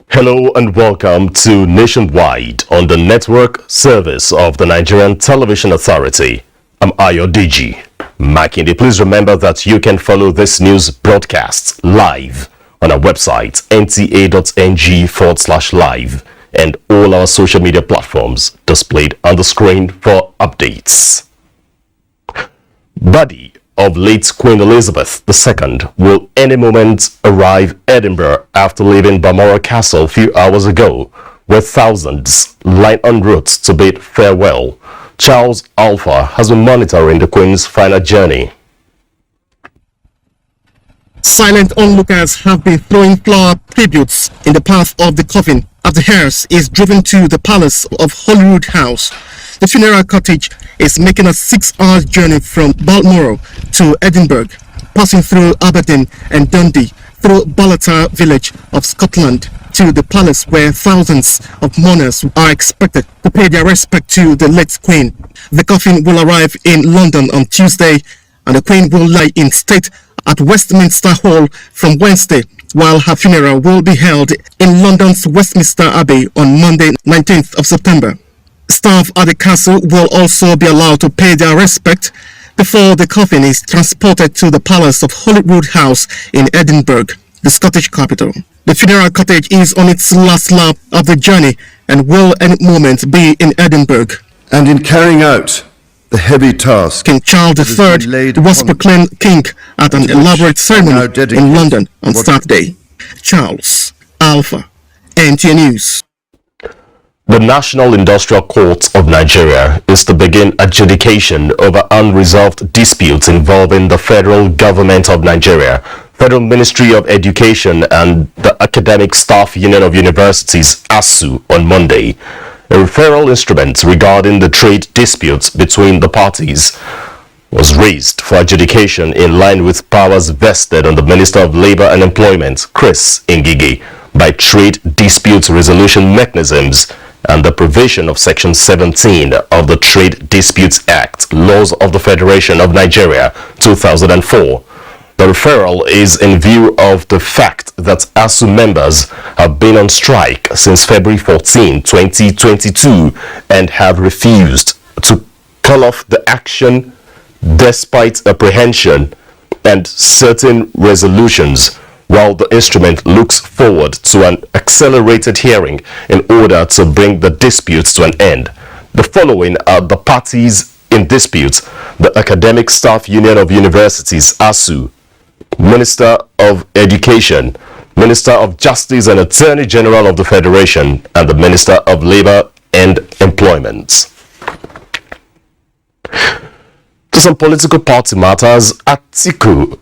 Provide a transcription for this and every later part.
Hello and welcome to Nationwide on the network service of the Nigerian Television Authority. I'm Ayo Deji Makinde. Please remember that you can follow this news broadcast live on our website nta.ng/live and all our social media platforms displayed on the screen for updates. Body of late Queen Elizabeth II will any moment arrive Edinburgh after leaving Balmoral Castle a few hours ago, where thousands line en route to bid farewell. Charles Alpha has been monitoring the Queen's final journey. Silent onlookers have been throwing flower tributes in the path of the coffin as the hearse is driven to the palace of Holyrood House. The funeral cottage is making a 6-hour journey from Balmoral to Edinburgh, passing through Aberdeen and Dundee, through Ballater village of Scotland, to the palace where thousands of mourners are expected to pay their respect to the late Queen. The coffin will arrive in London on Tuesday, and the Queen will lie in state at Westminster Hall from Wednesday, while her funeral will be held in London's Westminster Abbey on Monday, 19th of September. Staff at the castle will also be allowed to pay their respect before the coffin is transported to the palace of Holyrood House in Edinburgh, the Scottish capital. The funeral cottage is on its last lap of the journey and will any moment be in Edinburgh. And in carrying out the heavy task, King Charles III was proclaimed king at an elaborate ceremony in London on Saturday. Charles Alpha, NTA News. The National Industrial Court of Nigeria is to begin adjudication over unresolved disputes involving the Federal Government of Nigeria, Federal Ministry of Education and the Academic Staff Union of Universities (ASU) on Monday. A referral instrument regarding the trade disputes between the parties was raised for adjudication in line with powers vested on the Minister of Labour and Employment, Chris Ngige, by trade dispute resolution mechanisms and the provision of Section 17 of the Trade Disputes Act, Laws of the Federation of Nigeria, 2004. The referral is in view of the fact that ASU members have been on strike since February 14, 2022 and have refused to call off the action despite apprehension and certain resolutions, while the instrument looks forward to an accelerated hearing in order to bring the disputes to an end. The following are the parties in dispute: the Academic Staff Union of Universities (ASU), Minister of Education, Minister of Justice and Attorney General of the Federation, and the Minister of Labour and Employment. To some political party matters, Atiku,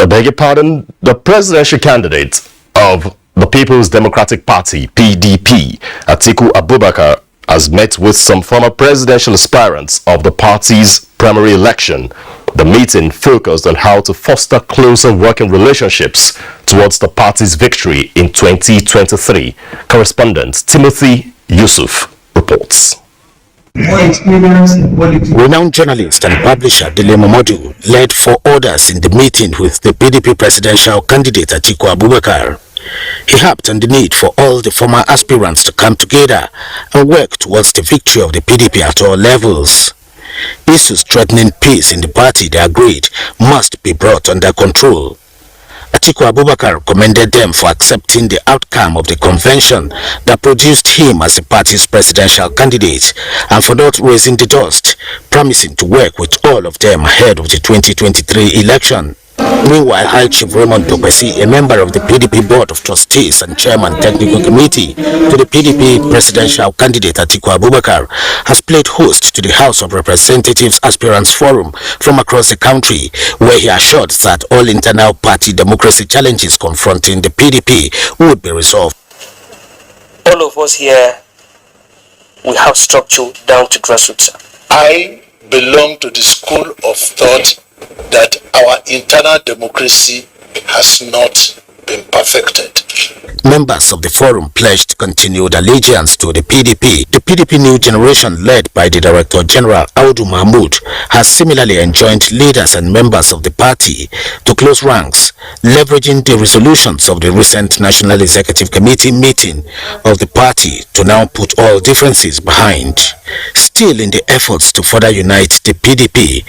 the presidential candidate of the People's Democratic Party, PDP, Atiku Abubakar, has met with some former presidential aspirants of the party's primary election. The meeting focused on how to foster closer working relationships towards the party's victory in 2023. Correspondent Timothy Yusuf reports. Renowned journalist and publisher Dele Momodu led 4 others in the meeting with the PDP presidential candidate Atiku Abubakar. He harped on the need for all the former aspirants to come together and work towards the victory of the PDP at all levels. Issues threatening peace in the party, they agreed, must be brought under control. Atiku Abubakar commended them for accepting the outcome of the convention that produced him as the party's presidential candidate and for not raising the dust, promising to work with all of them ahead of the 2023 election. Meanwhile, High Chief Raymond Topesi, a member of the PDP Board of Trustees and Chairman Technical Committee to the PDP presidential candidate Atiku Abubakar, has played host to the House of Representatives Aspirants Forum from across the country, where he assured that all internal party democracy challenges confronting the PDP would be resolved. All of us here, we have structure down to grassroots. I belong to the school of thought that our internal democracy has not been perfected. Members of the forum pledged continued allegiance to the PDP. The PDP New Generation, led by the Director General Audu Mahmoud, has similarly enjoined leaders and members of the party to close ranks, leveraging the resolutions of the recent National Executive Committee meeting of the party to now put all differences behind. Still in the efforts to further unite the PDP,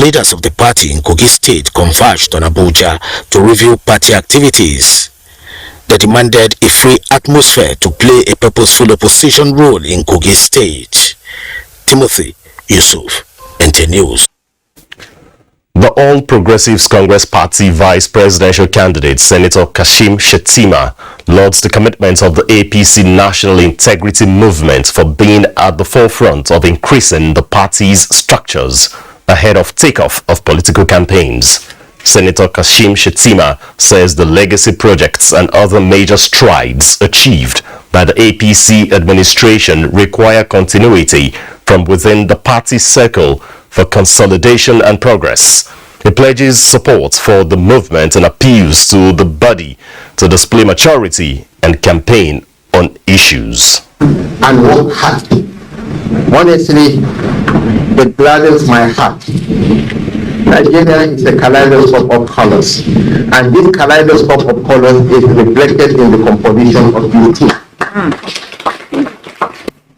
leaders of the party in Kogi State converged on Abuja to review party activities. They demanded a free atmosphere to play a purposeful opposition role in Kogi State. Timothy Yusuf, NTA News. The All Progressives Congress Party Vice Presidential candidate, Senator Kashim Shettima, lauds the commitment of the APC National Integrity Movement for being at the forefront of increasing the party's structures ahead of takeoff of political campaigns. Senator Kashim Shettima says the legacy projects and other major strides achieved by the APC administration require continuity from within the party circle for consolidation and progress. He pledges support for the movement and appeals to the body to display maturity and campaign on issues. And work hard. Honestly, it gladdens my heart. Nigeria is a kaleidoscope of colors, and this kaleidoscope of colors is reflected in the composition of beauty.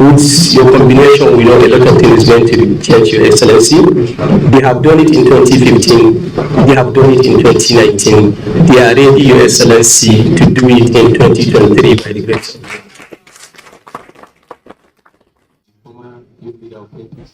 With your combination, we know a lot of things is going to be changed, Your Excellency. They have done it in 2015, they have done it in 2019, they are ready, Your Excellency, to do it in 2023 by the grace of God.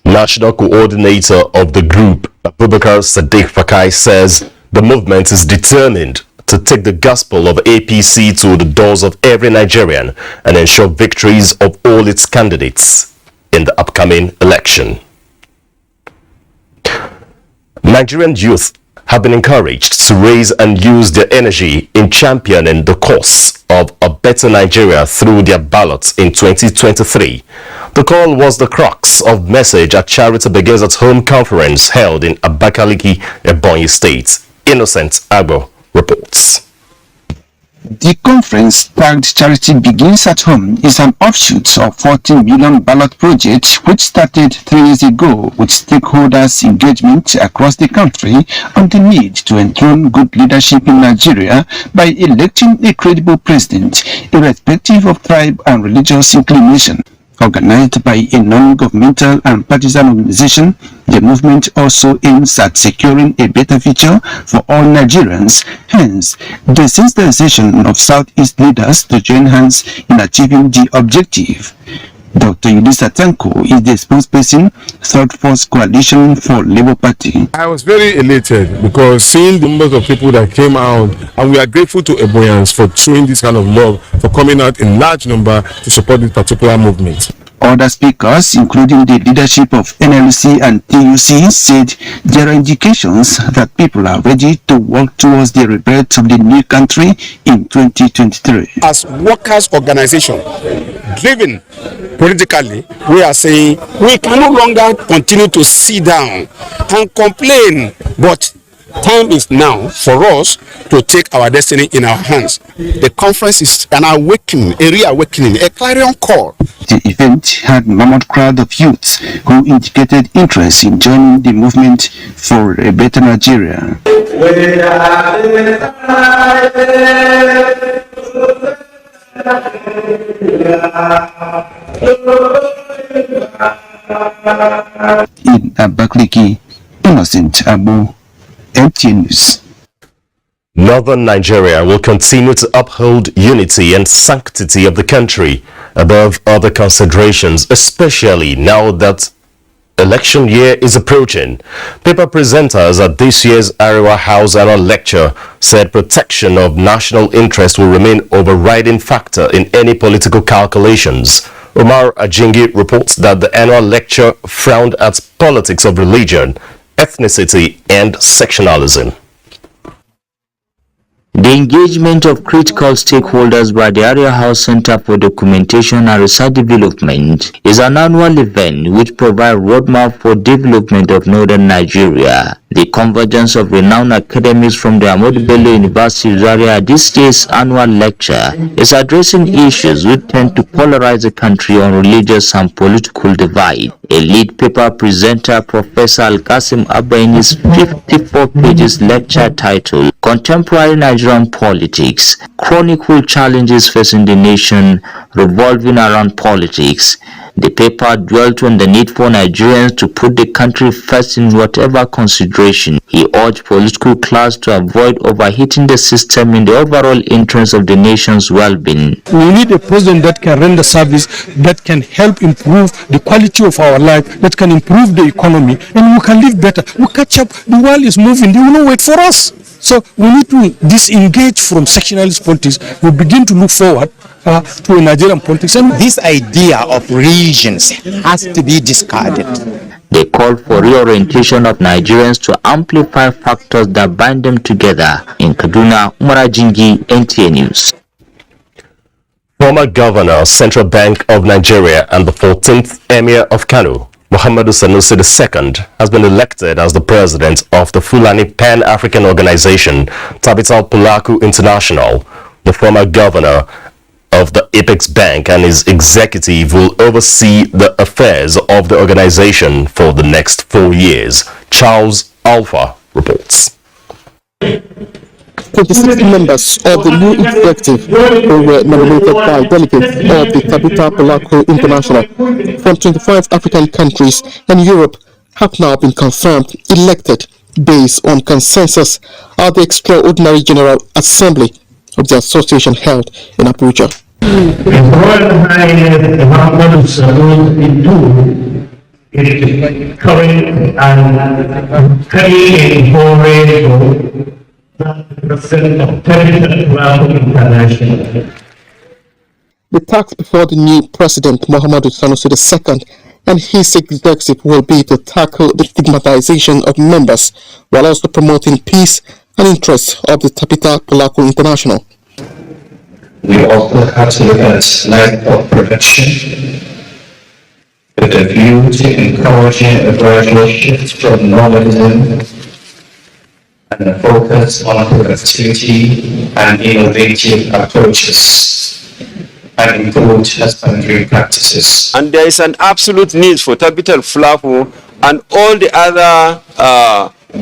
National coordinator of the group, Abubakar Sadiq Fakai, says the movement is determined to take the gospel of APC to the doors of every Nigerian and ensure victories of all its candidates in the upcoming election. Nigerian youth have been encouraged to raise and use their energy in championing the cause of a better Nigeria through their ballots in 2023. The call was the crux of message at Charity Begins at Home conference held in Abakaliki, Ebonyi State. Innocent Agbo reports. The conference, tagged Charity Begins at Home, is an offshoot of 14 million ballot project which started 3 years ago with stakeholders' engagement across the country on the need to enthrone good leadership in Nigeria by electing a credible president, irrespective of tribe and religious inclination. Organized by a non-governmental and partisan organization, the movement also aims at securing a better future for all Nigerians. Hence, the sensitization of Southeast leaders to join hands in achieving the objective. Dr. Yudisa Tanko is the spokesperson, Third Force Coalition for Labour Party. I was very elated because seeing the numbers of people that came out, and we are grateful to Ebonyans for showing this kind of love, for coming out in large number to support this particular movement. Other speakers, including the leadership of NLC and TUC, said there are indications that people are ready to work towards the rebirth of the new country in 2023. As workers' organization, driven politically, we are saying we can no longer continue to sit down and complain, but time is now for us to take our destiny in our hands. The conference is an awakening, a reawakening, a clarion call. The event had a mammoth crowd of youths who indicated interest in joining the movement for a better Nigeria. In Abakaliki, Innocent Abu, NTA News. Northern Nigeria will continue to uphold unity and sanctity of the country above other considerations, especially now that Election year is approaching. Paper presenters at this year's Ariwa House Annual Lecture said protection of national interest will remain overriding factor in any political calculations. Omar Ajingi reports that the annual lecture frowned at politics of religion, ethnicity, and sectionalism. The engagement of critical stakeholders by the Area House Center for Documentation and Research Development is an annual event which provides roadmap for development of northern Nigeria. The convergence of renowned academics from the Ahmadu Bello University Zaria at this year's annual lecture is addressing issues which tend to polarize the country on religious and political divide. A lead paper presenter, Professor Al-Qasim Abba, in his 54 pages lecture titled Contemporary Nigerian Politics, Chronicle Challenges Facing the Nation Revolving Around Politics. The paper dwelt on the need for Nigerians to put the country first in whatever consideration. He urged political class to avoid overheating the system in the overall interest of the nation's well-being. We need a president that can render service, that can help improve the quality of our life, that can improve the economy, and we can live better. We catch up, the world is moving, they will not wait for us. So we need to disengage from sectionalist politics. We begin to look forward to a Nigerian politics. And this idea of regions has to be discarded. They called for reorientation of Nigerians to amplify factors that bind them together. In Kaduna, Umar Ajingi, NTA News. Former Governor, Central Bank of Nigeria and the 14th Emir of Kano, Muhammadu Sanusi II, has been elected as the president of the Fulani Pan-African Organization, Tabital Pulaku International. The former governor of the Apex Bank and his executive will oversee the affairs of the organization for the next 4 years. Charles Alpha reports. 26 members of the new executive who were nominated by delegates of the Tabita Polaco International from 25 African countries and Europe have now been confirmed elected based on consensus at the Extraordinary General Assembly of the association held in Abuja. His Royal Highness Muhammad Sanusi is coming and carrying a The task before the new president, Muhammadu Sanusi II, and his executive will be to tackle the stigmatization of members while also promoting peace and interests of the Tabita Polaco International. We also have to look at life of prevention with a view to encouraging a gradual shift from normalism and a focus on productivity and innovative approaches and improved husbandry practices. And there is an absolute need for Tabital Pulaku and all the other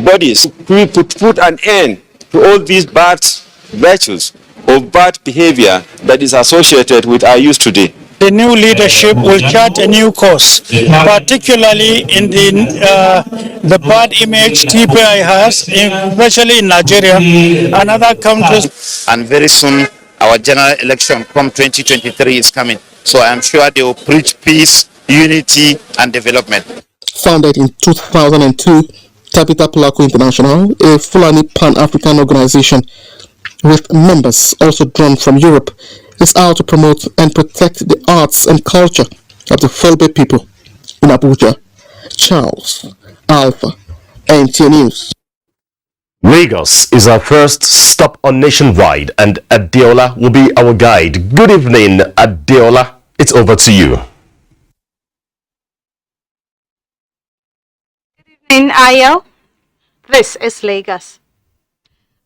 bodies to put an end to all these bad virtues or bad behavior that is associated with our youth today. The new leadership will chart a new course, particularly in the bad image TPI has, especially in Nigeria and other countries. And very soon, our general election from 2023 is coming. So I'm sure they will preach peace, unity, and development. Founded in 2002, Tabita Polaco International, a Fulani Pan-African organization with members also drawn from Europe, is out to promote and protect the arts and culture of the Fulbe people in Abuja. Charles Alpha, NTA News. Lagos is our first stop on Nationwide, and Adeola will be our guide. Good evening, Adeola. It's over to you. Good evening, Ayo. This is Lagos.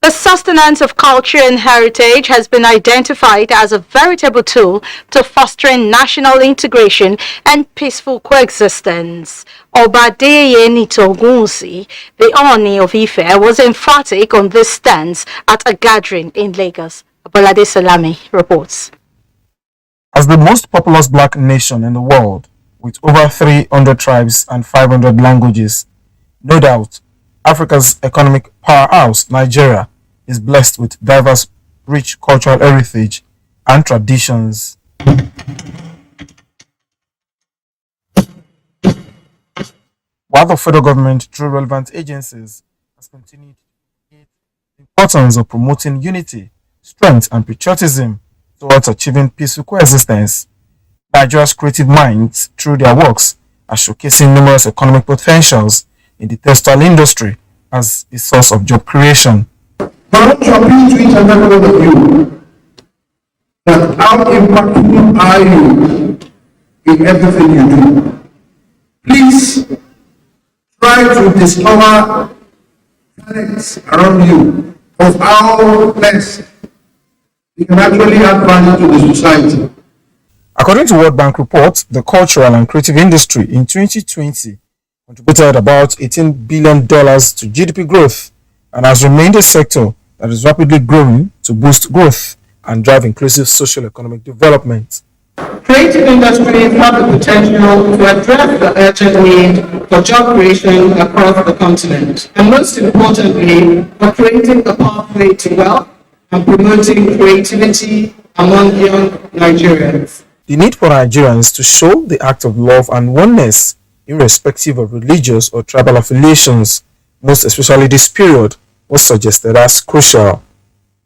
The sustenance of culture and heritage has been identified as a veritable tool to fostering national integration and peaceful coexistence. Obadeye Nitogunsi, the Oni of Ife, was emphatic on this stance at a gathering in Lagos. Abolade Salami reports. As the most populous black nation in the world, with over 300 tribes and 500 languages, no doubt, Africa's economic powerhouse, Nigeria, is blessed with diverse, rich cultural heritage and traditions. while the federal government, through relevant agencies, has continued to indicate the importance of promoting unity, strength, and patriotism towards achieving peaceful coexistence. Nigeria's creative minds, through their works, are showcasing numerous economic potentials in the textile industry as a source of job creation. I want to appeal to each and every one of you that how impactful are you in everything you do? Please try to discover talents around you of how best you can actually add value to the society. According to World Bank reports, the cultural and creative industry in 2020 contributed about $18 billion to GDP growth and has remained a sector that is rapidly growing to boost growth and drive inclusive socio-economic development. Creative industries have the potential to address the urgent need for job creation across the continent, and most importantly, for creating a pathway to wealth and promoting creativity among young Nigerians. The need for Nigerians to show the act of love and oneness, irrespective of religious or tribal affiliations, most especially this period, was suggested as crucial.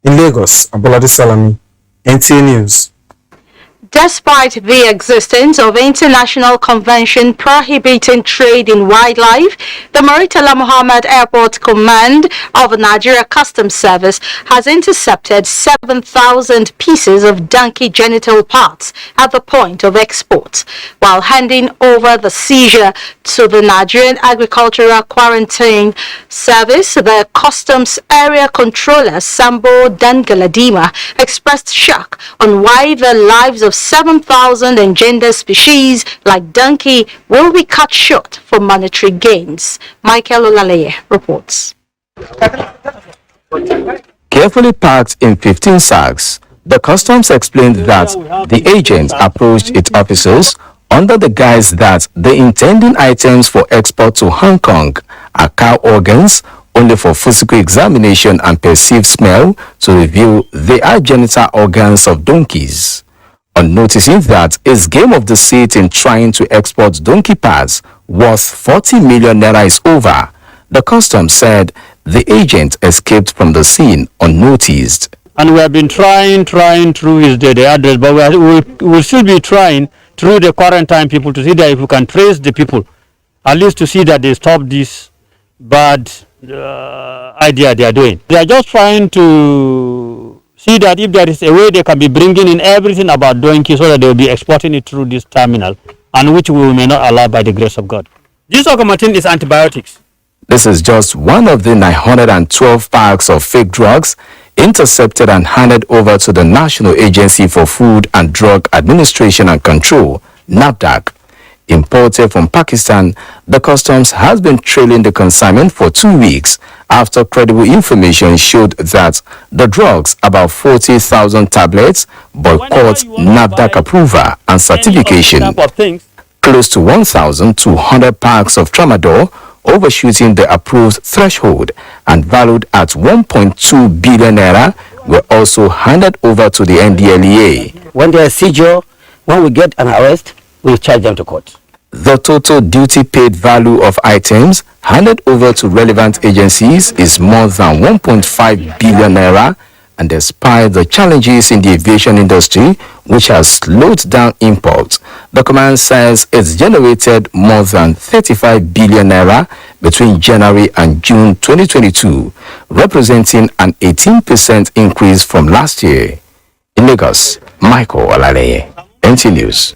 In Lagos, Abolade Salami, NTA News. Despite the existence of international convention prohibiting trade in wildlife, the Murtala Muhammad Airport Command of the Nigeria Customs Service has intercepted 7,000 pieces of donkey genital parts at the point of export, while handing over the seizure to the Nigerian Agricultural Quarantine Service. The Customs Area Controller Sambo Dangaladima expressed shock on why the lives of 7,000 endangered species like donkey will be cut short for monetary gains. Michael Olaleye reports. Carefully packed in 15 sacks, the customs explained that the agent approached its officers under the guise that the intending items for export to Hong Kong are cow organs only for physical examination and perceived smell to reveal they are genital organs of donkeys. On noticing that its game of deceit in trying to export donkey parts worth 40 million naira is over, the customs said the agent escaped from the scene unnoticed. And we have been trying through his the address, but we will still be trying through the quarantine people to see that if we can trace the people, at least to see that they stop this bad idea they are doing. They are just trying to see that if there is a way they can be bringing in everything about donkey so that they will be exporting it through this terminal, and which we may not allow by the grace of God. This augmentin is antibiotics. This is just one of the 912 packs of fake drugs intercepted and handed over to the National Agency for Food and Drug Administration and Control, NAFDAC. Imported from Pakistan, the customs has been trailing the consignment for 2 weeks after credible information showed that the drugs, about 40,000 tablets, boycott NAFDAC approval and certification. Close to 1,200 packs of tramadol, overshooting the approved threshold and valued at 1.2 billion naira, were also handed over to the NDLEA. When there is seizure, when we get an arrest, we charge them to court. The total duty paid value of items handed over to relevant agencies is more than 1.5 billion naira, and despite the challenges in the aviation industry, which has slowed down imports, the command says it's generated more than 35 billion naira between January and June 2022, representing an 18% increase from last year. In Lagos, Michael Olaleye, NTA News.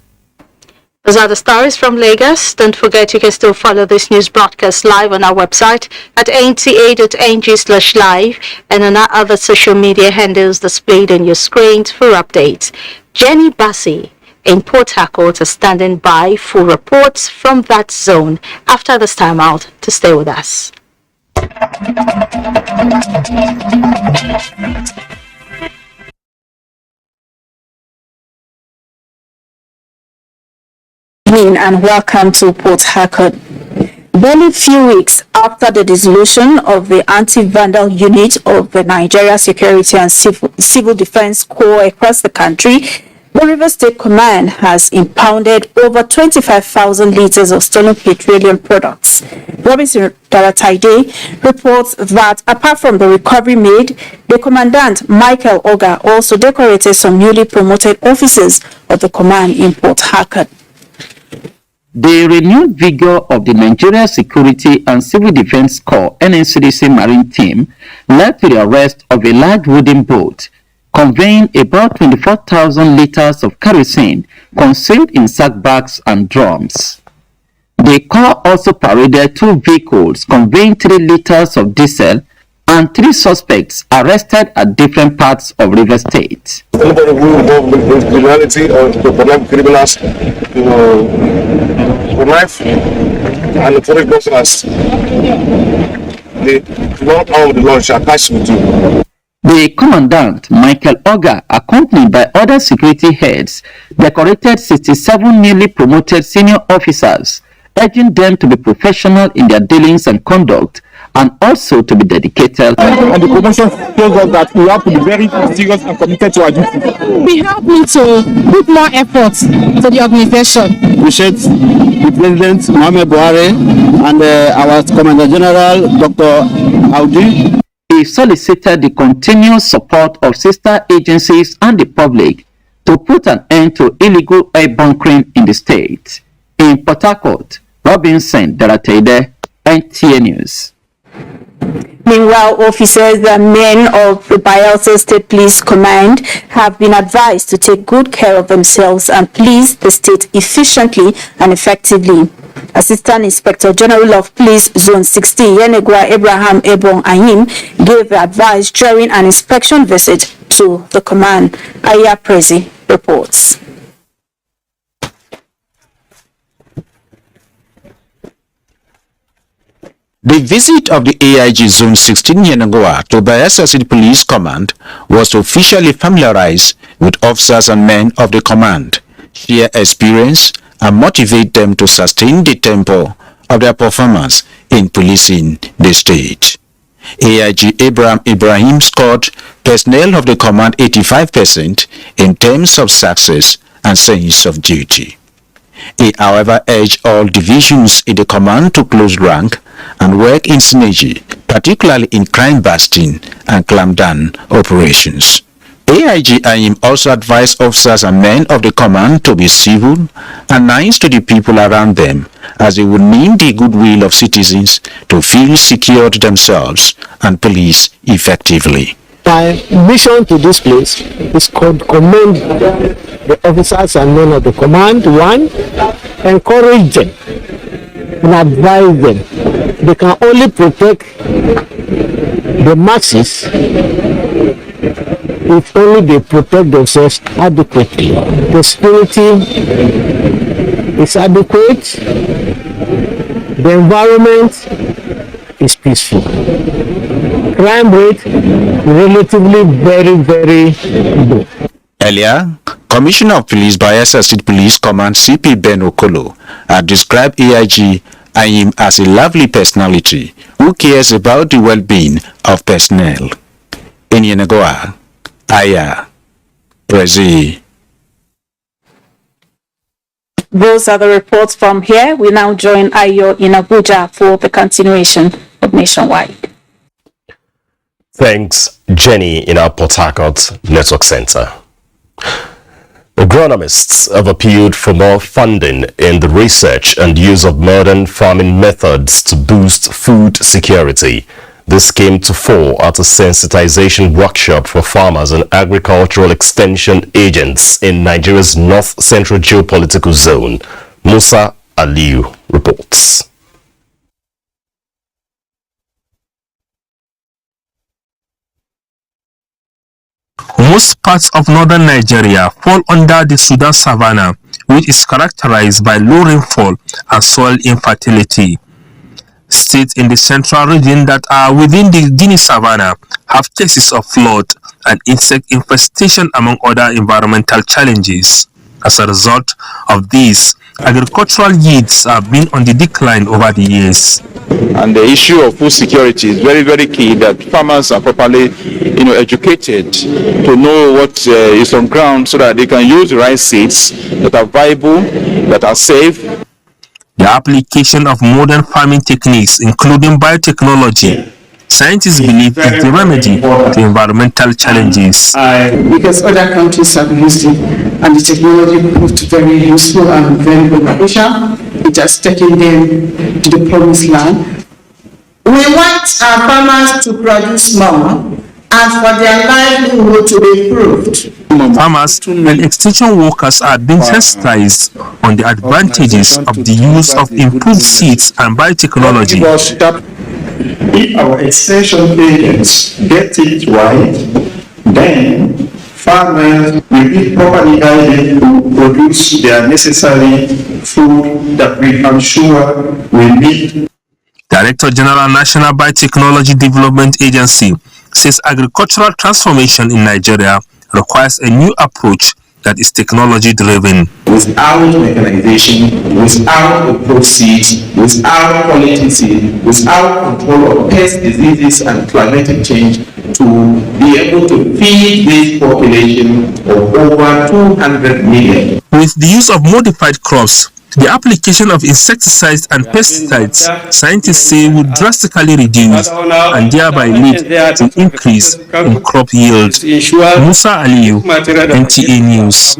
Those are the stories from Lagos. Don't forget you can still follow this news broadcast live on our website at nta.ng/live and on our other social media handles displayed on your screens for updates. Jenny Bassi in Port Harcourt is standing by for reports from that zone after this time out to stay with us. And welcome to Port Harcourt. Barely few weeks after the dissolution of the anti-vandal unit of the Nigeria Security and Civil Defense Corps across the country, The River State Command has impounded over 25,000 liters of stolen petroleum products. Robinson Darataide reports that apart from the recovery made, the Commandant Michael Oga also decorated some newly promoted officers of the command in Port Harcourt. The renewed vigor of the Nigeria Security and Civil Defense Corps NNCDC Marine Team led to the arrest of a large wooden boat conveying about 24,000 liters of kerosene concealed in sack bags and drums. The Corps also paraded 2 vehicles conveying 3 liters of diesel and 3 suspects arrested at different parts of River State. Anybody who involved with criminality or the criminals, knife and the police officers, the Lord arm of the Lord shall catch with you. The Commandant, Michael Oga, accompanied by other security heads, decorated 67 newly promoted senior officers, urging them to be professional in their dealings and conduct, and also to be dedicated. And the promotion shows us that we have to be very serious and committed to our duty. We help me to put more effort to the organization. Appreciate the President Mohamed Buhari and our Commander General Dr. Audi. He solicited the continuous support of sister agencies and the public to put an end to illegal oil bunkering in the state. In Port Harcourt, Robinson Darataide, NTA News. Meanwhile, officers and men of the Bayelsa State Police Command have been advised to take good care of themselves and police the state efficiently and effectively. Assistant Inspector General of Police Zone 16, Yenegwa Abraham Ebong Ayim, gave the advice during an inspection visit to the command. Aya Prezi reports. The visit of the AIG Zone 16 Yenagoa to Bayelsa City Police Command was to officially familiarize with officers and men of the command, share experience, and motivate them to sustain the tempo of their performance in policing the state. AIG Abraham Ibrahim scored personnel of the command 85% in terms of success and sense of duty. He, however, urged all divisions in the command to close rank and work in synergy, particularly in crime-busting and clamp-down operations. AIG Ayim also advised officers and men of the command to be civil and nice to the people around them, as it would mean the goodwill of citizens to feel secured themselves and police effectively. My mission to this place is to commend the officers and men of the command. 1, encourage them and advise them. They can only protect the masses if only they protect themselves adequately. The security is adequate. The environment is peaceful. Crime rate relatively very low. Earlier, Commissioner of Police Bayelsa State Police Command CP Ben Okolo had described AIG Ayim as a lovely personality who cares about the well-being of personnel. In Yenagoa, Aya Prezi. Those are the reports from here. We now join Ayo in Abuja for the continuation of Nationwide. Thanks, Jenny, in our Port Harcourt Network Center. Agronomists have appealed for more funding in the research and use of modern farming methods to boost food security. This came to fore at a sensitization workshop for farmers and agricultural extension agents in Nigeria's North Central Geopolitical Zone. Musa Aliu reports. Most parts of northern Nigeria fall under the Sudan savanna, which is characterized by low rainfall and soil infertility. States in the central region that are within the Guinea savanna have cases of flood and insect infestation among other environmental challenges. As a result of this, agricultural yields have been on the decline over the years. And the issue of food security is very, very key, that farmers are properly, educated to know what is on ground so that they can use the right seeds that are viable, that are safe. The application of modern farming techniques, including biotechnology, scientists believe is the remedy to environmental challenges. Because other countries have used it and the technology proved very useful and very beneficial. It has taken them to the promised land. We want our farmers to produce more and for their livelihood to be improved. Farmers and extension workers are being sensitized on the advantages of the use of improved seeds and biotechnology. If our extension agents get it right, then farmers will be properly guided to produce their necessary food that we are sure will meet. Director General National Biotechnology Development Agency says agricultural transformation in Nigeria requires a new approach that is technology driven. Without mechanization, without approved seeds, without quality seed, without control of pest diseases and climatic change, to be able to feed this population of over 200 million. With the use of modified crops, the application of insecticides and pesticides, scientists say, would drastically reduce and thereby lead to increase in crop yield. Musa Aliyu, NTA News.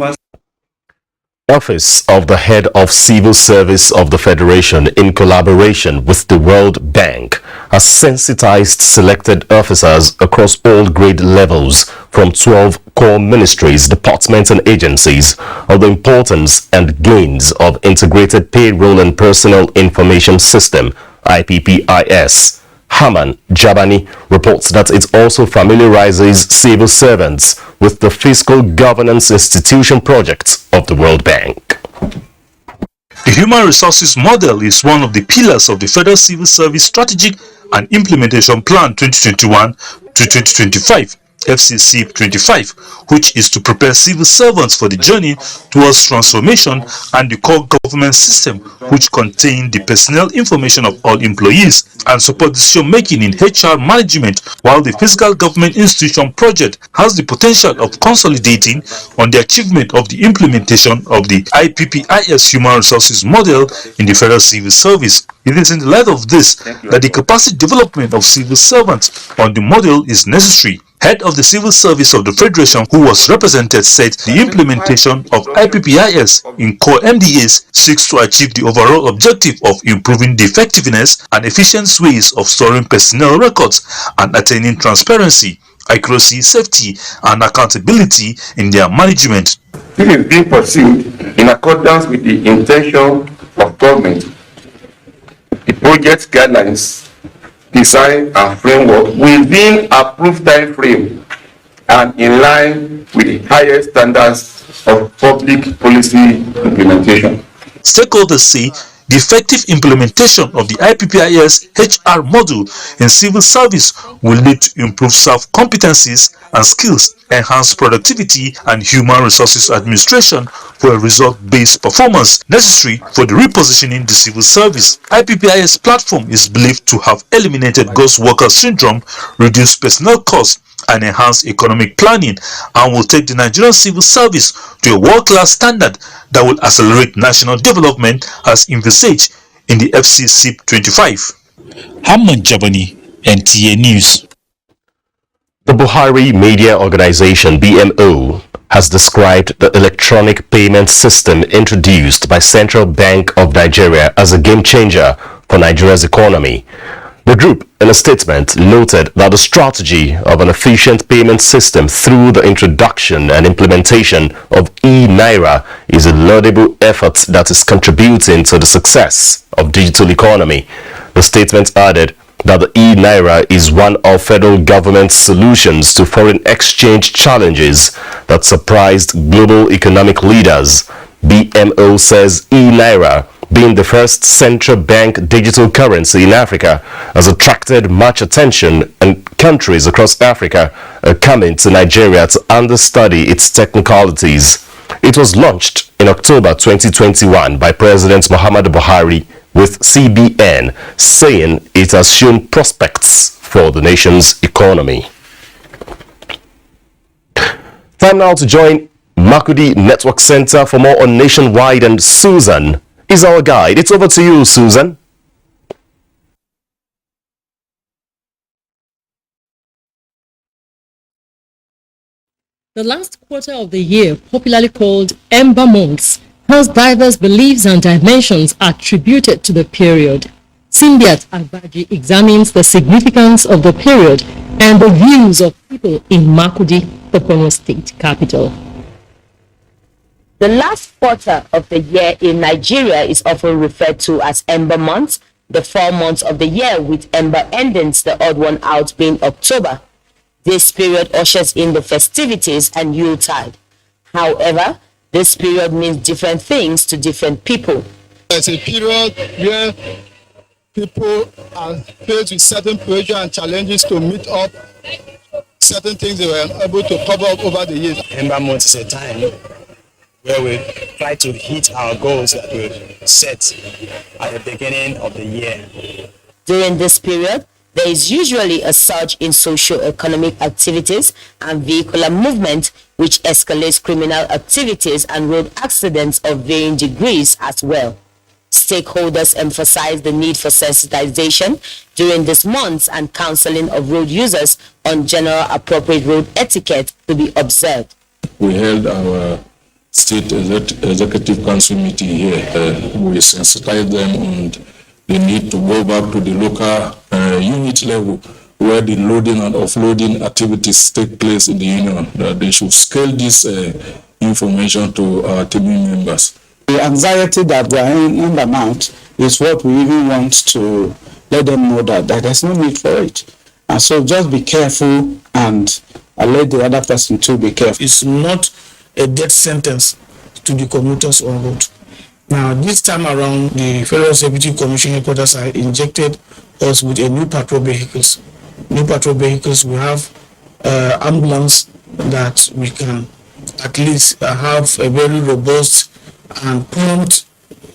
Office of the Head of Civil Service of the Federation, in collaboration with the World Bank, has sensitized selected officers across all grade levels from 12 core ministries, departments and agencies of the importance and gains of Integrated Payroll and Personnel Information System, IPPIS. Haman Jabani reports that it also familiarizes civil servants with the Fiscal Governance Institution project of the World Bank. The human resources model is one of the pillars of the Federal Civil Service Strategic and Implementation Plan 2021 to 2025, FCC 25, which is to prepare civil servants for the journey towards transformation, and the core government system, which contain the personnel information of all employees and support decision-making in HR management, while the Fiscal Government Institution project has the potential of consolidating on the achievement of the implementation of the IPPIS human resources model in the Federal Civil Service. It is in the light of this that the capacity development of civil servants on the model is necessary. Head of the Civil Service of the Federation, who was represented, said the implementation of IPPIS in core MDAs seeks to achieve the overall objective of improving the effectiveness and efficient ways of storing personnel records and attaining transparency, accuracy, safety, and accountability in their management. This is being pursued in accordance with the intention of government. The project guidelines design and framework within approved time frame and in line with the highest standards of public policy implementation. Stakeholders say the effective implementation of the IPPIS HR model in civil service will lead to improved staff competencies and skills, enhance productivity and human resources administration for a result-based performance necessary for the repositioning the civil service. IPPIS platform is believed to have eliminated ghost worker syndrome, reduced personnel costs, and enhance economic planning, and will take the Nigerian civil service to a world-class standard that will accelerate national development as envisaged in the FCC 25. Haman Jabani, NTA News. The Buhari Media Organization, BMO, has described the electronic payment system introduced by Central Bank of Nigeria as a game changer for Nigeria's economy. The group, in a statement, noted that the strategy of an efficient payment system through the introduction and implementation of e-Naira is a laudable effort that is contributing to the success of digital economy. The statement added that the e-Naira is one of federal government's solutions to foreign exchange challenges that surprised global economic leaders. BMO says e-Naira, being the first central bank digital currency in Africa, has attracted much attention, and countries across Africa are coming to Nigeria to understudy its technicalities. It was launched in October 2021 by President Muhammadu Buhari, with CBN saying it has shown prospects for the nation's economy. Time now to join Makudi Network Center for more on Nationwide, and Susan is our guide. It's over to you, Susan. The last quarter of the year, popularly called Ember Months, has diverse beliefs and dimensions attributed to the period. Simbiat Agbaji examines the significance of the period and the views of people in Makudi, the Borno State capital. The last quarter of the year in Nigeria is often referred to as Ember Months, the 4 months of the year with Ember endings, the odd one out being October. This period ushers in the festivities and Yuletide. However, this period means different things to different people. It's a period where people are faced with certain pressure and challenges to meet up certain things they were able to cover up over the years. Ember Month is a time where we try to hit our goals that we set at the beginning of the year. During this period, there is usually a surge in socio-economic activities and vehicular movement, which escalates criminal activities and road accidents of varying degrees as well. Stakeholders emphasize the need for sensitization during these months and counseling of road users on general appropriate road etiquette to be observed. We held our State Executive Council meeting here. We sensitized them on the need to go back to the local unit level where the loading and offloading activities take place in the union, that they should scale this information to our team members. The anxiety that we are in the amount is what we even want to let them know that there's no need for it. And so just be careful and let the other person to be careful. It's not a death sentence to the commuters on road. Now, this time around, the Federal Safety Commission headquarters are injected us with a new patrol vehicles. New patrol vehicles, we have ambulance that we can at least have a very robust and prompt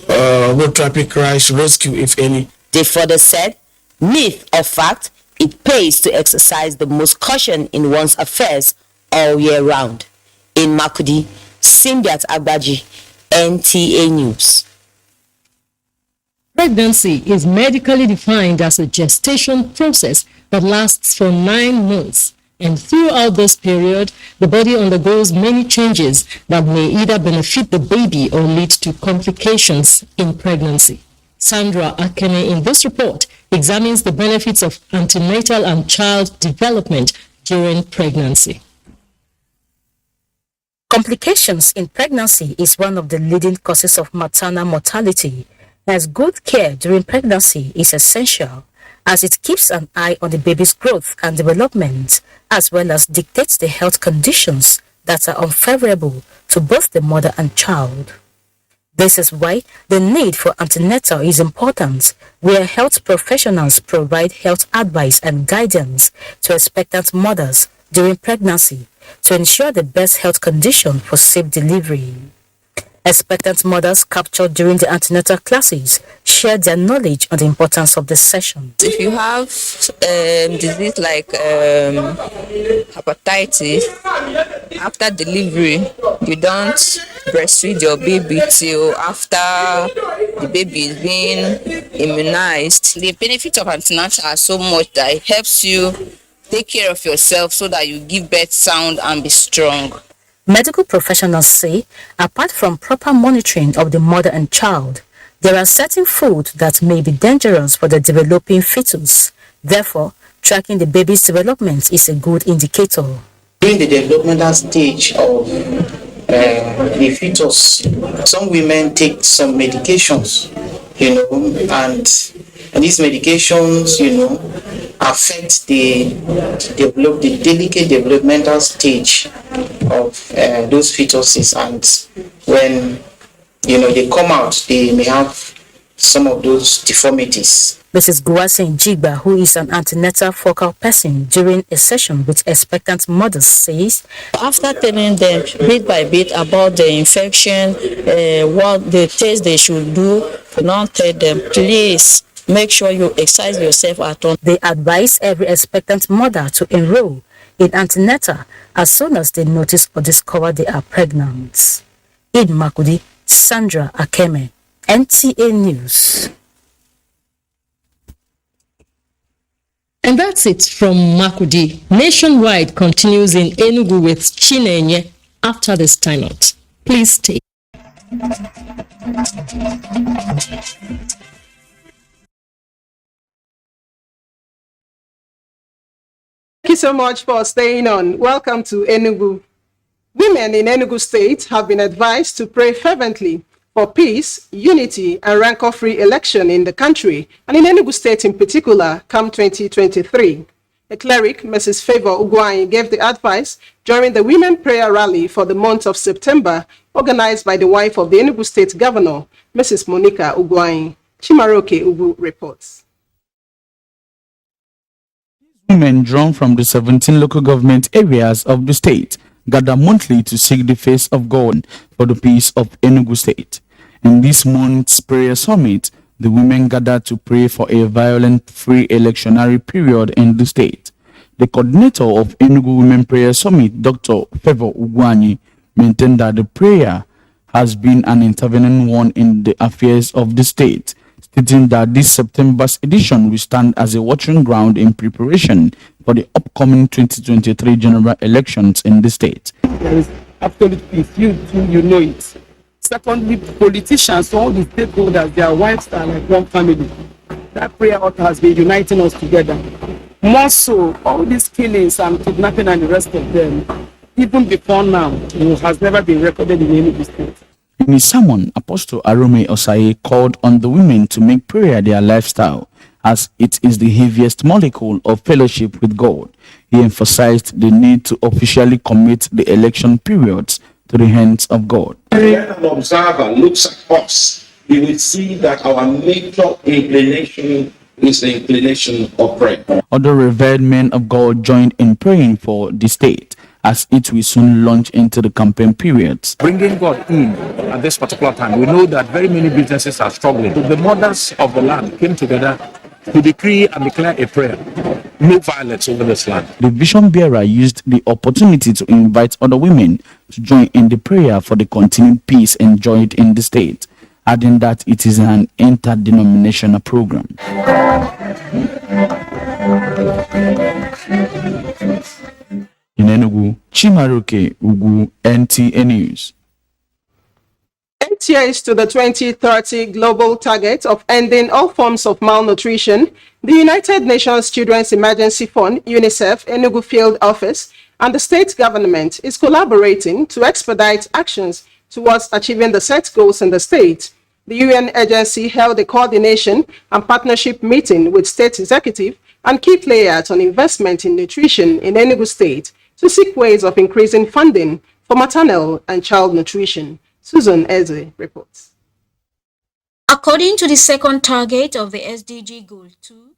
road traffic crash rescue, if any. They further said, myth or fact, it pays to exercise the most caution in one's affairs all year round. In Makudi, Simbiat Agbaji, NTA News. Pregnancy is medically defined as a gestation process that lasts for 9 months. And throughout this period, the body undergoes many changes that may either benefit the baby or lead to complications in pregnancy. Sandra Akene in this report examines the benefits of antenatal and child development during pregnancy. Complications in pregnancy is one of the leading causes of maternal mortality, as good care during pregnancy is essential, as it keeps an eye on the baby's growth and development, as well as dictates the health conditions that are unfavorable to both the mother and child. This is why the need for antenatal is important, where health professionals provide health advice and guidance to expectant mothers during pregnancy to ensure the best health condition for safe delivery. Expectant mothers captured during the antenatal classes share their knowledge on the importance of the session. If you have disease like hepatitis, after delivery, you don't breastfeed your baby till after the baby is being immunized. The benefits of antenatal are so much that it helps you take care of yourself so that you give birth sound and be strong. Medical professionals say, apart from proper monitoring of the mother and child, there are certain foods that may be dangerous for the developing fetus. Therefore, tracking the baby's development is a good indicator. During the developmental stage of the fetus, some women take some medications, and these medications, affect the delicate developmental stage of those fetuses, and when they come out, they may have some of those deformities. Mrs. Guasin Jigba, who is an antenatal focal person during a session with expectant mothers, says, after telling them bit by bit about the infection, what the test they should do, now tell them, please make sure you exercise yourself at home. They advise every expectant mother to enroll in antenatal as soon as they notice or discover they are pregnant. In Makudi, Sandra Akeme, NTA News. And that's it from Makudi. Nationwide continues in Enugu with Chinenye after this timeout. Please stay. Thank you so much for staying on. Welcome to Enugu. Women in Enugu State have been advised to pray fervently for peace, unity, and rancor-free election in the country, and in Enugu State in particular, come 2023. A cleric, Mrs. Favor Ugwai, gave the advice during the Women Prayer Rally for the month of September, organized by the wife of the Enugu State Governor, Mrs. Monica Ugwai. Chimaroke Ugu reports. Women drawn from the 17 local government areas of the state gather monthly to seek the face of God for the peace of Enugu State. In this month's prayer summit, the women gathered to pray for a violent-free electionary period in the state. The coordinator of Enugu Women Prayer Summit, Dr. Favor Ugwani, maintained that the prayer has been an intervening one in the affairs of the state, stating that this September's edition will stand as a watering ground in preparation for the upcoming 2023 general elections in the state. There is absolute peace. You know it. Secondly, politicians, all the stakeholders, their wives are like one family. That prayer altar has been uniting us together. More so, all these killings and kidnapping and the rest of them, even before now, has never been recorded in any state. In his sermon, Apostle Arome Osaye called on the women to make prayer their lifestyle, as it is the heaviest molecule of fellowship with God. He emphasized the need to officially commit the election periods to the hands of God. When an observer looks at us, he will see that our major inclination is the inclination of prayer. Other revered men of God joined in praying for the state, as it will soon launch into the campaign periods. Bringing God in at this particular time, we know that very many businesses are struggling. The mothers of the land came together to decree and declare a prayer. No violence over this land. The vision bearer used the opportunity to invite other women to join in the prayer for the continued peace enjoyed in the state, adding that it is an interdenominational program. In Enugu, Chimaroke Ugu, NTA News. NTA is to the 2030 global target of ending all forms of malnutrition. The United Nations Children's Emergency Fund, UNICEF, Enugu Field Office, and the state government is collaborating to expedite actions towards achieving the set goals in the state. The UN agency held a coordination and partnership meeting with state executive and key players on investment in nutrition in Enugu State to seek ways of increasing funding for maternal and child nutrition. Susan Eze reports. According to the second target of the SDG Goal 2,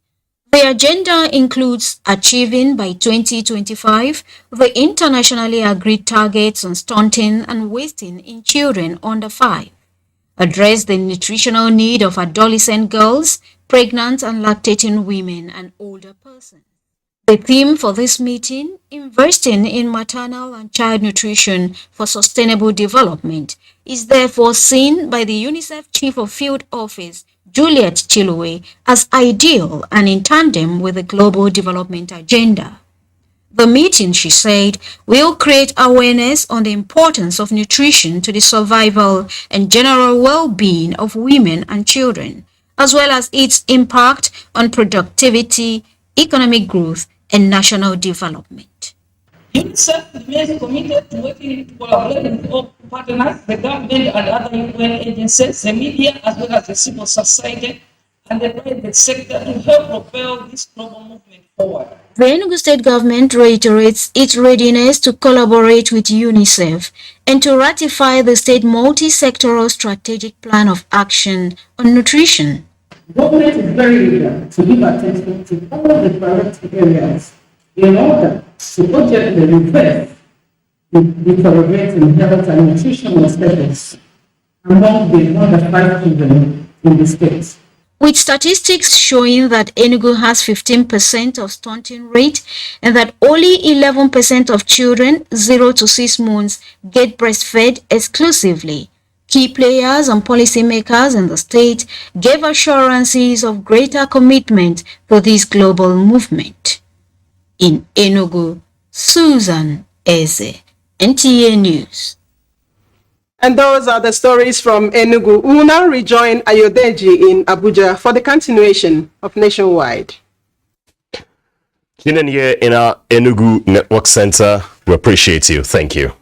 the agenda includes achieving by 2025 the internationally agreed targets on stunting and wasting in children under 5, address the nutritional need of adolescent girls, pregnant and lactating women and older persons. The theme for this meeting, investing in maternal and child nutrition for sustainable development, is therefore seen by the UNICEF Chief of Field Office, Juliet Chilowe, as ideal and in tandem with the Global Development Agenda. The meeting, she said, will create awareness on the importance of nutrition to the survival and general well-being of women and children, as well as its impact on productivity, economic growth, and national development. UNICEF remains committed to working to collaborate with all partners, the government and other UN agencies, the media, as well as the civil society, and the private sector to help propel this global movement forward. The Enugu State government reiterates its readiness to collaborate with UNICEF and to ratify the state multi-sectoral strategic plan of action on nutrition. Government is very eager to give attention to all the priority areas in order to urgently reverse the deteriorating health and nutritional status among the under 5 children in the state. With statistics showing that Enugu has 15% of stunting rate and that only 11% of children 0 to 6 months get breastfed exclusively, key players and policymakers in the state gave assurances of greater commitment to this global movement. In Enugu, Susan Eze, NTA News. And those are the stories from Enugu. We will now rejoin Ayodeji in Abuja for the continuation of Nationwide. Tuning in here in our Enugu Network Center, we appreciate you. Thank you.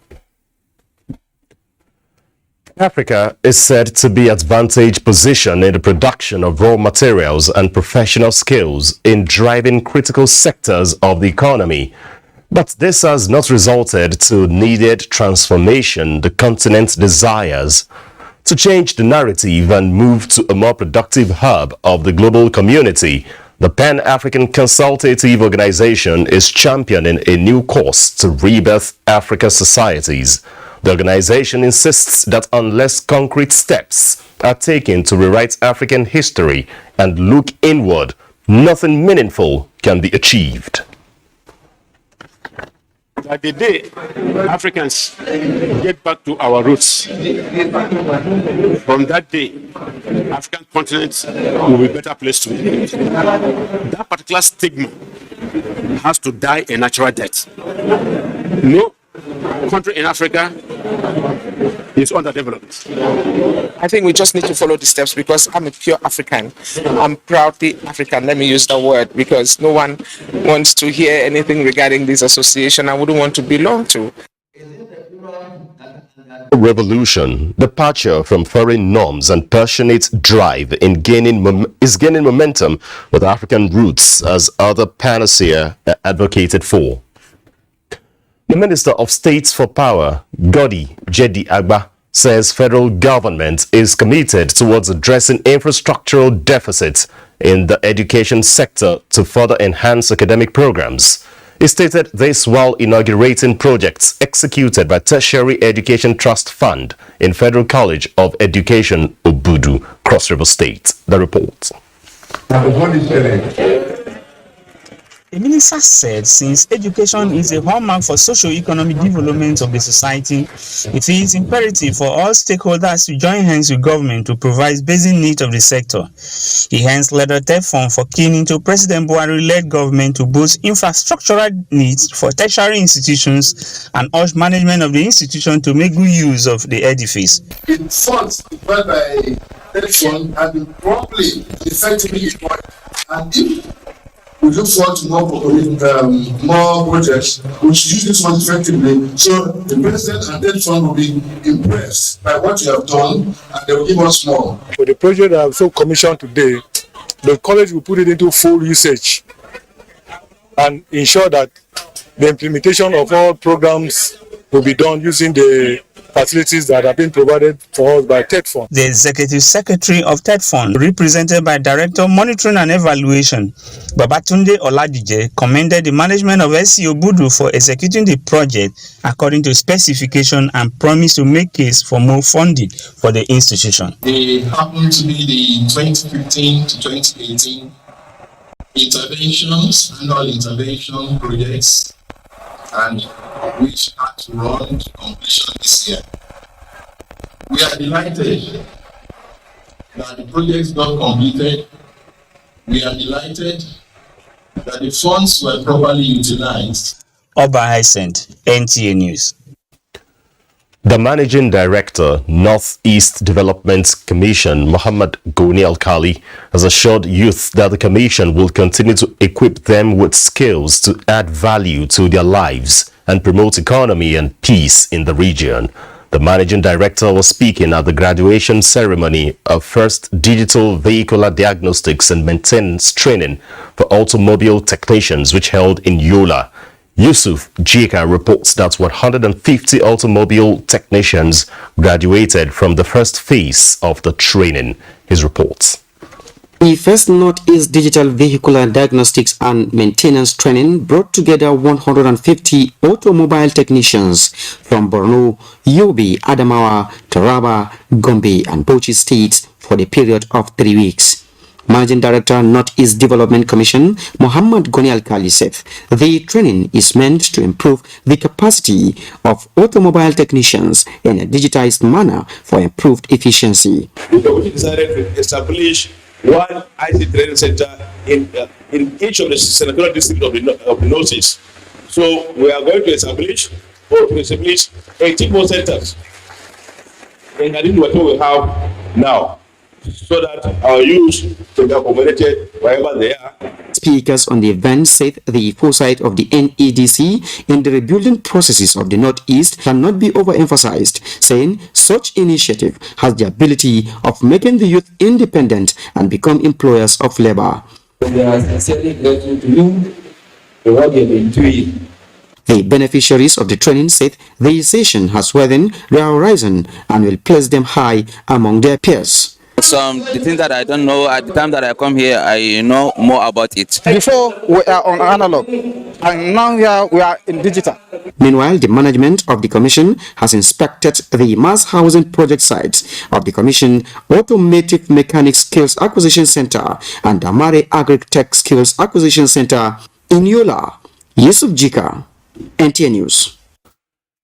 Africa is said to be advantage position in the production of raw materials and professional skills in driving critical sectors of the economy. But this has not resulted to needed transformation the continent desires. To change the narrative and move to a more productive hub of the global community, the Pan-African Consultative Organization is championing a new course to rebirth Africa's societies. The organization insists that unless concrete steps are taken to rewrite African history and look inward, nothing meaningful can be achieved. That the day Africans get back to our roots, from that day, African continent will be a better place to live. That particular stigma has to die a natural death. No country in Africa is underdeveloped. I think we just need to follow the steps because I'm a pure African. I'm proudly African, let me use that word, because no one wants to hear anything regarding this association I wouldn't want to belong to. Revolution, departure from foreign norms and passionate drive in is gaining momentum with African roots as other panacea advocated for. The Minister of State for Power, Godi Jedi Agba, says federal government is committed towards addressing infrastructural deficits in the education sector to further enhance academic programs. He stated this while inaugurating projects executed by Tertiary Education Trust Fund in Federal College of Education, Obudu, Cross River State. The report. The minister said since education is a hallmark for socio-economic development of the society, it is imperative for all stakeholders to join hands with government to provide basic needs of the sector. He hence led a TEFON for keen into President Buhari-led government to boost infrastructural needs for tertiary institutions and urge management of the institution to make good use of the edifice. Funds provided by TEFON have been properly, effectively deployed, and if we look forward to more projects which use this one effectively. So the president and TEFON will be impressed by what you have done and they will give us more. For the project that I've so commissioned today, the college will put it into full usage and ensure that the implementation of all programs will be done using the facilities that have been provided for us by TEFON. The Executive Secretary of TEFON, represented by Director Monitoring and Evaluation, Babatunde Oladije, commended the management of SC Obudu for executing the project according to specification and promised to make case for more funding for the institution. They happen to be the 2015 to 2018 annual intervention projects, and which had to run to completion this year. We are delighted that the projects got completed. We are delighted that the funds were properly utilized. Oba Hyacinth, NTA News. The Managing Director, Northeast Development Commission, Muhammad Goni Alkali, has assured youth that the Commission will continue to equip them with skills to add value to their lives and promote economy and peace in the region. The managing director was speaking at the graduation ceremony of first digital vehicular diagnostics and maintenance training for automobile technicians, which held in Yola. Yusuf Jika reports that 150 automobile technicians graduated from the first phase of the training. His reports. The first Northeast Digital Vehicular Diagnostics and Maintenance Training brought together 150 automobile technicians from Borno, Yobe, Adamawa, Taraba, Gombe and Bauchi states for the period of 3 weeks. Managing Director, Northeast Development Commission, Muhammad Goni Al-Kali said the training is meant to improve the capacity of automobile technicians in a digitized manner for improved efficiency. We decided to establish one IT training center in each of the senatorial districts of the Northeast. So we are going to establish 18 more centers in addition to what we have now, so that our youth can be accommodated wherever they are. Speakers on the event said the foresight of the NEDC in the rebuilding processes of the Northeast cannot be overemphasized, saying such initiative has the ability of making the youth independent and become employers of labor. We are sincerely grateful to you for what you have been doing. The beneficiaries of the training said the session has widened their horizon and will place them high among their peers. The things that I don't know at the time that I come here, I know more about it. Before we are on analog, and now here we are in digital. Meanwhile, the management of the commission has inspected the mass housing project sites of the commission Automotive Mechanic Skills Acquisition Center and Damare Agri-Tech Skills Acquisition Center in Yola. Yusuf Jika, NTA News.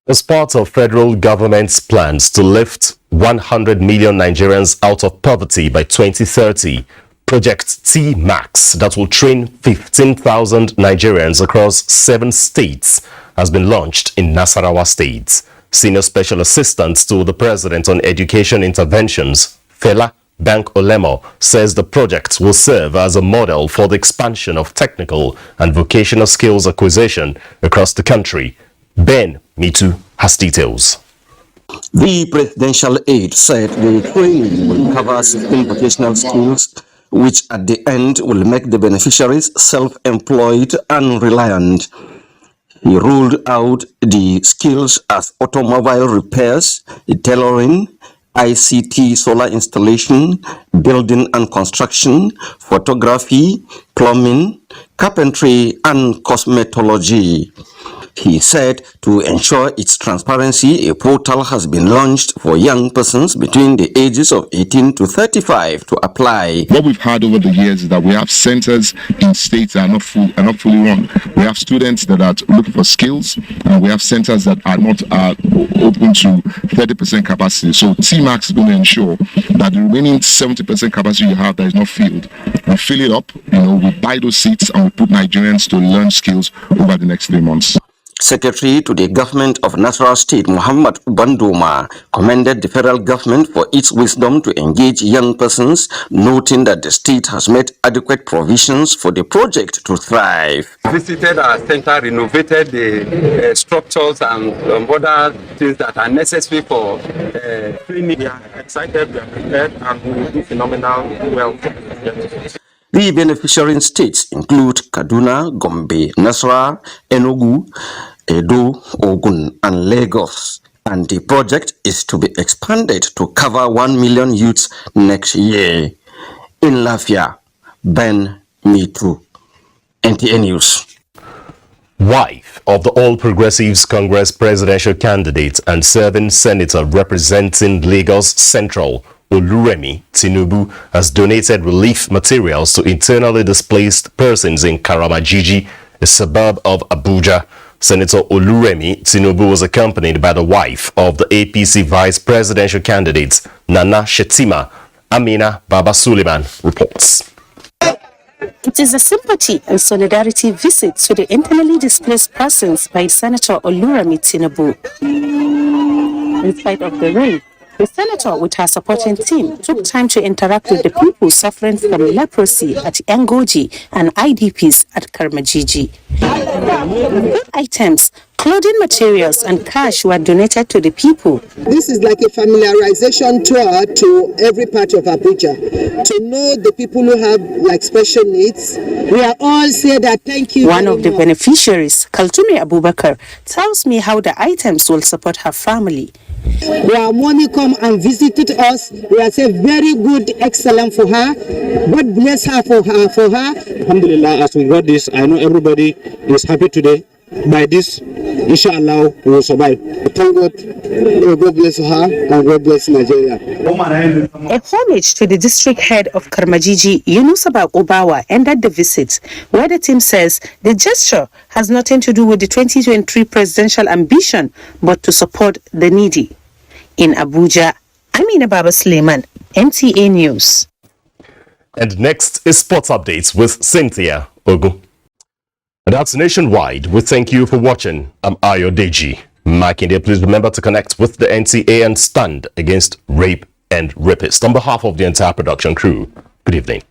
As part of federal government's plans to lift 100 million Nigerians out of poverty by 2030, Project T-Max, that will train 15,000 Nigerians across 7 states, has been launched in Nasarawa State. Senior Special Assistant to the President on Education Interventions, Fela Bank Olemo, says the project will serve as a model for the expansion of technical and vocational skills acquisition across the country. Ben Mitu has details. The presidential aide said the training will cover 16 vocational skills, which at the end will make the beneficiaries self-employed and reliant. He ruled out the skills as automobile repairs, tailoring, ICT solar installation, building and construction, photography, plumbing, carpentry, and cosmetology. He said to ensure its transparency, a portal has been launched for young persons between the ages of 18 to 35 to apply. What we've had over the years is that we have centers in states that are not fully run. We have students that are looking for skills, and we have centers that are not open to 30% capacity. So T-Max is going to ensure that the remaining 70% capacity you have that is not filled, we fill it up, we buy those seats and we put Nigerians to learn skills over the next 3 months. Secretary to the government of Nasarawa State, Muhammad Ubandoma, commended the federal government for its wisdom to engage young persons, noting that the state has made adequate provisions for the project to thrive. Visited our center, renovated the structures and other things that are necessary for training. We are excited, we are prepared, and we will do phenomenal well. The beneficiary states include Kaduna, Gombe, Nasarawa, Enugu, Edo, Ogun, and Lagos. And the project is to be expanded to cover 1 million youths next year. In Lafia, Ben Mitu, NTA News. Wife of the All Progressives Congress presidential candidate and serving senator representing Lagos Central, Oluremi Tinubu, has donated relief materials to internally displaced persons in Karamajiji, a suburb of Abuja. Senator Oluremi Tinubu was accompanied by the wife of the APC vice presidential candidate, Nana Shetima. Amina Baba Suleiman reports. It is a sympathy and solidarity visit to the internally displaced persons by Senator Oluremi Tinubu. In spite of the rain, the senator with her supporting team took time to interact with the people suffering from leprosy at Ngoji and IDPs at Karamajiji. The food items, clothes, Clothing materials and cash were donated to the people. This is like a familiarization tour to every part of Abuja to know the people who have like special needs. We are all say that thank you. One of the beneficiaries, Kaltumi Abubakar, tells me how the items will support her family. Their money come and visited us. We are say very good, excellent for her. God bless her for her. Alhamdulillah, as we got this, I know everybody is happy today. By this, inshallah, we will survive. Thank God. God bless her and God bless Nigeria. A homage to the district head of Karmajiji, Yunusaba Obawa, ended the visit, where the team says the gesture has nothing to do with the 2023 presidential ambition, but to support the needy. In Abuja, Amina Baba Suleiman, NTA News. And next is sports updates with Cynthia Ogu. That's nationwide. We thank you for watching. I'm Ayo Deji. Makinde, please remember to connect with the NTA and stand against rape and rapists. On behalf of the entire production crew, good evening.